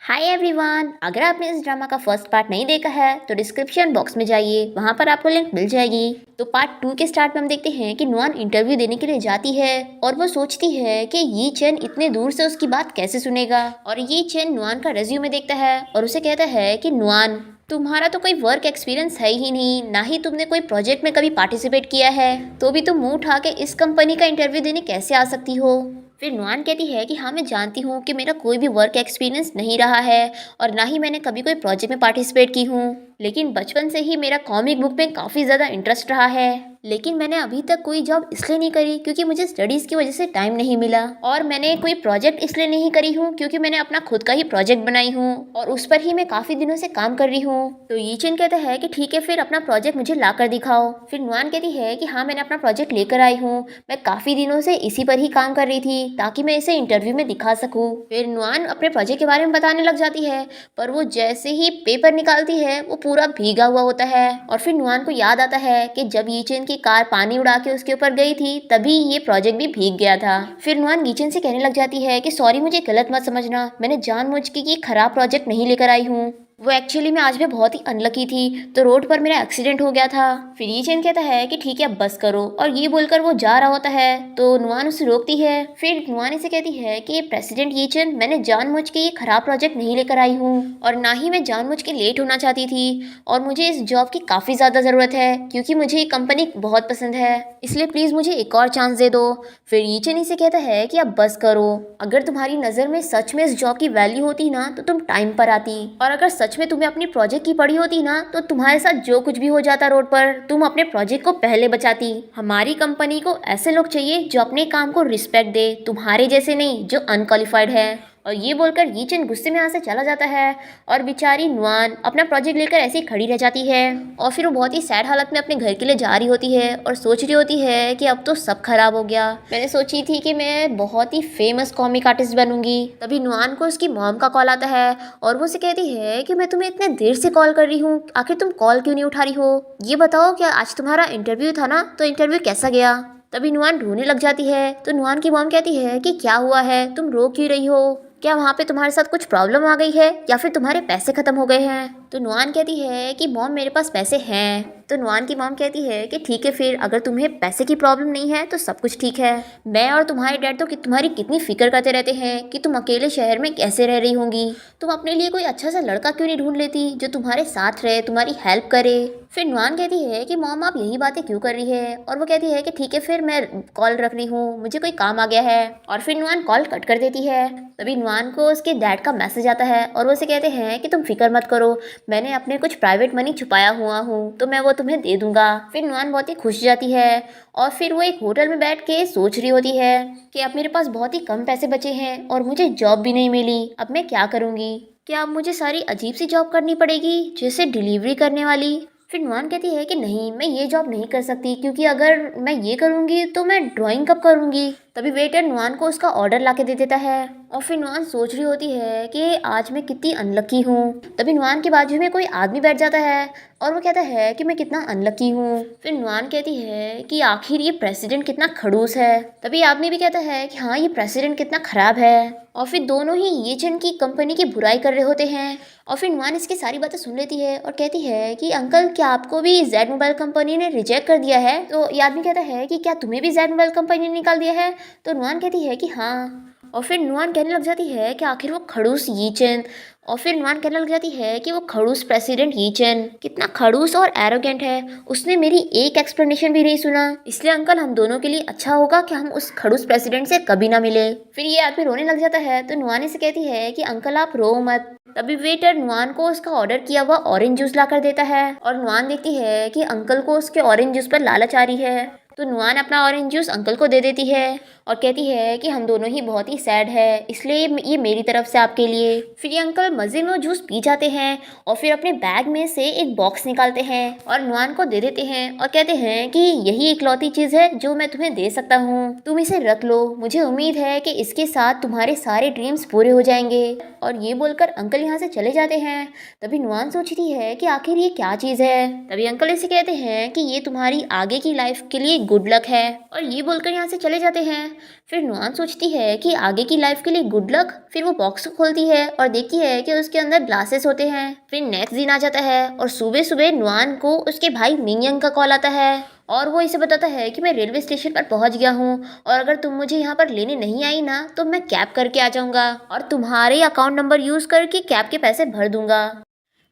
Hi everyone, अगर आपने इस ड्रामा का फर्स्ट पार्ट नहीं देखा है तो डिस्क्रिप्शन बॉक्स में जाइए, वहां पर आपको लिंक मिल जाएगी। तो पार्ट 2 के स्टार्ट में हम देखते हैं कि नुआन इंटरव्यू देने के लिए जाती है और वो सोचती है कि ये चेन इतने दूर से उसकी बात कैसे सुनेगा। और ये चेन नुआन का रेज्यूमे देखता है और उसे कहता है कि नुआन, तुम्हारा तो कोई वर्क एक्सपीरियंस है ही नहीं, ना ही तुमने कोई प्रोजेक्ट में कभी पार्टिसिपेट किया है, तो भी तुम मुंह उठा के इस कंपनी का इंटरव्यू देने कैसे आ सकती हो। फिर नुआन कहती है कि हाँ, मैं जानती हूँ कि मेरा कोई भी वर्क एक्सपीरियंस नहीं रहा है और ना ही मैंने कभी कोई प्रोजेक्ट में पार्टिसिपेट की हूँ, लेकिन बचपन से ही मेरा कॉमिक बुक में काफ़ी ज़्यादा इंटरेस्ट रहा है। लेकिन मैंने अभी तक कोई जॉब इसलिए नहीं करी क्योंकि मुझे स्टडीज़ की वजह से टाइम नहीं मिला, और मैंने कोई प्रोजेक्ट इसलिए नहीं करी हूँ क्योंकि मैंने अपना खुद का ही प्रोजेक्ट बनाई हूँ और उस पर ही मैं काफ़ी दिनों से काम कर रही हूँ। तो यीचन कहता है कि ठीक है, फिर अपना प्रोजेक्ट मुझे ला कर दिखाओ। फिर नुआन कहती है कि हाँ, मैंने अपना प्रोजेक्ट लेकर आई हूँ, मैं काफ़ी दिनों से इसी पर ही काम कर रही थी ताकि मैं इसे इंटरव्यू में दिखा सकूँ। फिर नुआन अपने प्रोजेक्ट के बारे में बताने लग जाती है, पर वो जैसे ही पेपर निकालती है वो पूरा भीगा हुआ होता है। और फिर नुआन को याद आता है कि जब यीचन की कार पानी उड़ा के उसके ऊपर गई थी तभी ये प्रोजेक्ट भी भीग गया था। फिर नुआन यीचन से कहने लग जाती है कि सॉरी, मुझे गलत मत समझना, मैंने जानबूझ के ये खराब प्रोजेक्ट नहीं लेकर आई हूँ। वो एक्चुअली मैं आज भी बहुत ही अनलकी थी, तो रोड पर मेरा एक्सीडेंट हो गया था। फिर यीचन कहता है कि ठीक है, अब बस करो, और ये बोलकर वो जा रहा होता है तो नुआन उसे रोकती है। फिर नुआन इसे कहती है कि प्रेसिडेंट यीचन, मैंने जानबूझ के ये खराब प्रोजेक्ट नहीं लेकर आई हूँ और ना ही मैं जानबूझ के लेट होना चाहती थी, और मुझे इस जॉब की काफ़ी ज़्यादा ज़रूरत है क्योंकि मुझे ये कंपनी बहुत पसंद है, इसलिए प्लीज़ मुझे एक और चांस दे दो। फिर यीचन इसे कहता है कि अब बस करो, अगर तुम्हारी नज़र में सच में इस जॉब की वैल्यू होती ना तो तुम टाइम पर आती, और अगर सच में तुम्हें अपनी प्रोजेक्ट की पड़ी होती ना तो तुम्हारे साथ जो कुछ भी हो जाता रोड पर, तुम अपने प्रोजेक्ट को पहले बचाती। हमारी कंपनी को ऐसे लोग चाहिए जो अपने काम को रिस्पेक्ट दे, तुम्हारे जैसे नहीं जो अनक्वालिफाइड है। और ये बोलकर यीचन गुस्से में यहाँ से चला जाता है और बेचारी नुआन अपना प्रोजेक्ट लेकर ऐसे ही खड़ी रह जाती है। और फिर वो बहुत ही सैड हालत में अपने घर के लिए जा रही होती है और सोच रही होती है कि अब तो सब खराब हो गया, मैंने सोची थी कि मैं बहुत ही फेमस कॉमिक आर्टिस्ट बनूंगी। तभी नुआन को उसकी मॉम का कॉल आता है और वो उसे कहती है कि मैं तुम्हें इतने देर से कॉल कर रही हूँ, आखिर तुम कॉल क्यों नहीं उठा रही हो, ये बताओ क्या आज तुम्हारा इंटरव्यू था ना, तो इंटरव्यू कैसा गया। तभी नुआन रोने लग जाती है तो नुआन की मॉम कहती है कि क्या हुआ है, तुम रो क्यों रही हो, क्या वहाँ पे तुम्हारे साथ कुछ प्रॉब्लम आ गई है या फिर तुम्हारे पैसे खत्म हो गए हैं। तो नुआन कहती है कि मॉम, मेरे पास पैसे हैं। तो नुआन की मॉम कहती है कि ठीक है, फिर अगर तुम्हें पैसे की प्रॉब्लम नहीं है तो सब कुछ ठीक है, मैं और तुम्हारे डैड तो तुम्हारी कितनी फिक्र करते रहते हैं कि तुम अकेले शहर में कैसे रह रही होंगी, तुम अपने लिए कोई अच्छा सा लड़का क्यों नहीं ढूंढ लेती जो तुम्हारे साथ रहे, तुम्हारी हेल्प करे। फिर नुआन कहती है कि मॉम, आप यही बातें क्यों कर रही है, और वो कहती है कि ठीक है, फिर मैं कॉल रख रही हूँ, मुझे कोई काम आ गया है। और फिर नुआन कॉल कट कर देती है। तभी नुआन को उसके डैड का मैसेज आता है और वो उसे कहते हैं कि तुम फिक्र मत करो, मैंने अपने कुछ प्राइवेट मनी छुपाया हुआ हूँ तो मैं वो तुम्हें दे दूंगा। फिर नुआन बहुत ही खुश जाती है और फिर वो एक होटल में बैठ के सोच रही होती है कि अब मेरे पास बहुत ही कम पैसे बचे हैं और मुझे जॉब भी नहीं मिली, अब मैं क्या करूँगी, क्या अब मुझे सारी अजीब सी जॉब करनी पड़ेगी जैसे डिलीवरी करने वाली। फिर नुआन कहती है कि नहीं, मैं ये जॉब नहीं कर सकती क्योंकि अगर मैं ये करूँगी तो मैं ड्राइंग कब करूँगी। तभी वेटर नुआन को उसका ऑर्डर ला के दे देता है और फिर नुआन सोच रही होती है कि आज मैं कितनी अनलकी हूँ। तभी नुआन के बाजू में कोई आदमी बैठ जाता है और वो कहता है कि मैं कितना अनलकी हूँ। फिर नुआन कहती है कि आखिर ये प्रेसिडेंट कितना खड़ूस है। तभी आदमी भी कहता है कि हाँ, ये प्रेसिडेंट कितना खराब है। और फिर दोनों ही यीचन की कंपनी की बुराई कर रहे होते हैं और फिर नुआन इसकी सारी बातें सुन लेती है और कहती है कि अंकल, क्या आपको भी जेड मोबाइल कंपनी ने रिजेक्ट कर दिया है। तो ये आदमी कहता है कि क्या तुम्हें भी जेड मोबाइल कंपनी ने निकाल दिया है। तो नुआन कहती है कि हाँ। और फिर नुआन कहने लग जाती है कि आखिर वो खड़ूस यीचन, और फिर नुआन कहने लग जाती है कि वो खड़ूस प्रेसिडेंट यीचन कितना खड़ूस और एरोगेंट है, उसने मेरी एक एक्सप्लेनेशन भी नहीं सुना, इसलिए अंकल हम दोनों के लिए अच्छा होगा कि हम उस खड़ूस प्रेसिडेंट से कभी ना मिले। फिर ये आदमी रोने लग जाता है तो नुआन से कहती है कि अंकल आप रो मत। तभी वेटर नुआन को उसका ऑर्डर किया हुआ ऑरेंज जूस ला कर देता है और नुआन देखती है कि अंकल को उसके ऑरेंज जूस पर लालच आ रही है, तो नुआन अपना ऑरेंज जूस अंकल को दे देती है और कहती है कि हम दोनों ही बहुत ही सैड है, इसलिए ये मेरी तरफ से आपके लिए। फिर ये अंकल मज़े में वो जूस पी जाते हैं और फिर अपने बैग में से एक बॉक्स निकालते हैं और नुआन को दे देते हैं और कहते हैं कि यही इकलौती चीज़ है जो मैं तुम्हें दे सकता हूँ, तुम इसे रख लो, मुझे उम्मीद है कि इसके साथ तुम्हारे सारे ड्रीम्स पूरे हो जाएंगे। और ये बोलकर अंकल यहाँ से चले जाते हैं। तभी नुआन सोचती है कि आखिर ये क्या चीज़ है। तभी अंकल इसे कहते हैं कि ये तुम्हारी आगे की लाइफ के लिए गुड लक है, और ये बोलकर यहाँ से चले जाते हैं। फिर नुआन सोचती है कि आगे की लाइफ के लिए गुड लक। फिर वो बॉक्स खोलती है और देखती है कि उसके अंदर ग्लासेस होते हैं। फिर नेक्स्ट दिन आ जाता है और सुबह सुबह नुआन को उसके भाई मिंगयंग का कॉल आता है और वो इसे बताता है कि मैं रेलवे स्टेशन पर पहुंच गया हूँ और अगर तुम मुझे यहाँ पर लेने नहीं आई ना तो मैं कैब करके आ जाऊँगा और तुम्हारे अकाउंट नंबर यूज़ करके कैब के पैसे भर दूंगा।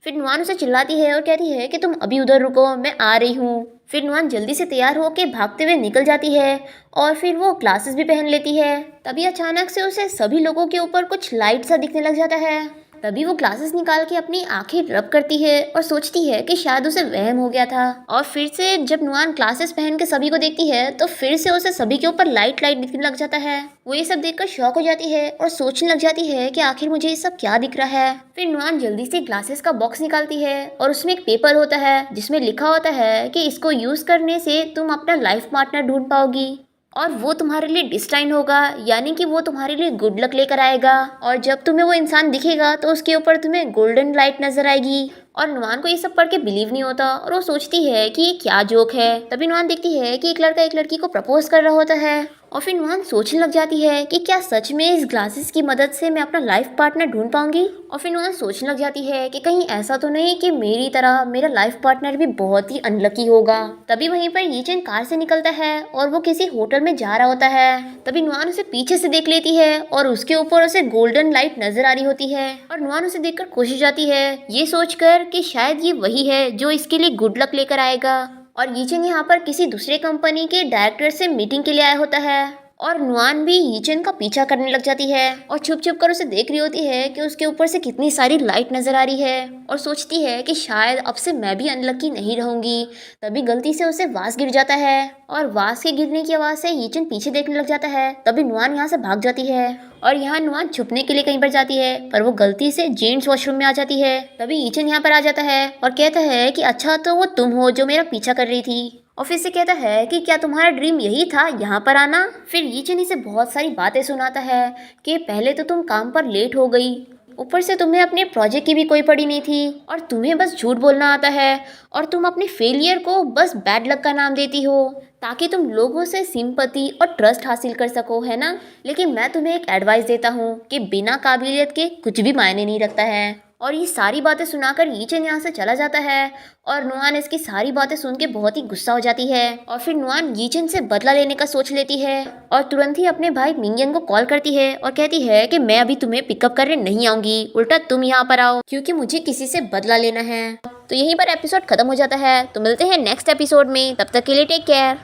फिर नुआन उसे चिल्लाती है और कहती है कि तुम अभी उधर रुको, मैं आ रही हूँ। फिर नुआन जल्दी से तैयार होकर भागते हुए निकल जाती है और फिर वो ग्लासेस भी पहन लेती है। तभी अचानक से उसे सभी लोगों के ऊपर कुछ लाइट सा दिखने लग जाता है। तभी वो ग्लासेस निकाल के अपनी आंखें रब करती है और सोचती है कि शायद उसे वहम हो गया था। और फिर से जब नुआन ग्लासेस पहन के सभी को देखती है तो फिर से उसे सभी के ऊपर लाइट लाइट दिखने लग जाता है। वो ये सब देखकर शॉक हो जाती है और सोचने लग जाती है कि आखिर मुझे ये सब क्या दिख रहा है। फिर नुआन जल्दी से ग्लासेस का बॉक्स निकालती है और उसमें एक पेपर होता है जिसमें लिखा होता है कि इसको यूज करने से तुम अपना लाइफ पार्टनर ढूंढ पाओगी और वो तुम्हारे लिए डिस्टाइन होगा, यानी कि वो तुम्हारे लिए गुड लक लेकर आएगा और जब तुम्हें वो इंसान दिखेगा तो उसके ऊपर तुम्हें गोल्डन लाइट नजर आएगी। और नुआन को ये सब पढ़ के बिलीव नहीं होता और वो सोचती है कि ये क्या जोक है। तभी नुआन देखती है कि एक लड़का एक लड़की को प्रपोज कर रहा होता है और फिर नुआन सोचने लग जाती है कि क्या सच में इस ग्लासेस की मदद से मैं अपना लाइफ पार्टनर ढूंढ पाऊंगी। और फिर नुआन सोचने लग जाती है कि कहीं ऐसा तो नहीं कि मेरी तरह मेरा लाइफ पार्टनर भी बहुत ही अनलकी होगा। तभी वहीं पर यीचेन कार से निकलता है और वो किसी होटल में जा रहा होता है। तभी नुआन उसे पीछे से देख लेती है और उसके ऊपर उसे गोल्डन लाइट नजर आ रही होती है और नुआन उसे देखकर खुश हो जाती है, ये सोचकर कि शायद ये वही है जो इसके लिए गुड लक लेकर आएगा। और यीचेन यहाँ पर किसी दूसरे कंपनी के डायरेक्टर से मीटिंग के लिए आया होता है और नुआन भी यीचेन का पीछा करने लग जाती है और छुप छुप कर उसे देख रही होती है कि उसके ऊपर से कितनी सारी लाइट नजर आ रही है और सोचती है कि शायद अब से मैं भी अनलकी नहीं रहूंगी। तभी गलती से उसे वास गिर जाता है और वास के गिरने की आवाज से यीचेन पीछे देखने लग जाता है। तभी नुआन यहाँ से भाग जाती है और यहाँ नुआन छुपने के लिए कहीं पर जाती है पर वो गलती से जेंट्स वॉशरूम में आ जाती है। तभी यीचेन यहाँ पर आ जाता है और कहता है कि अच्छा तो वो तुम हो जो मेरा पीछा कर रही थी। और फिर से कहता है कि क्या तुम्हारा ड्रीम यही था यहाँ पर आना। फिर यीचेन इसे बहुत सारी बातें सुनाता है कि पहले तो तुम काम पर लेट हो गई, ऊपर से तुम्हें अपने प्रोजेक्ट की भी कोई पड़ी नहीं थी और तुम्हें बस झूठ बोलना आता है और तुम अपने फेलियर को बस बैड लक का नाम देती हो ताकि तुम लोगों से सिंपैथी और ट्रस्ट हासिल कर सको, है ना। लेकिन मैं तुम्हें एक एडवाइस देता हूँ कि बिना काबिलियत के कुछ भी मायने नहीं रखता है। और ये सारी बातें सुनाकर यीचेन यहाँ से चला जाता है और नुआन इसकी सारी बातें सुन के बहुत ही गुस्सा हो जाती है और फिर नुआन यीचेन से बदला लेने का सोच लेती है और तुरंत ही अपने भाई मिंगयंग को कॉल करती है और कहती है कि मैं अभी तुम्हें पिकअप करने नहीं आऊंगी, उल्टा तुम यहाँ पर आओ क्योंकि मुझे किसी से बदला लेना है। तो यहीं पर एपिसोड खत्म हो जाता है। तो मिलते हैं नेक्स्ट एपिसोड में, तब तक के लिए टेक केयर।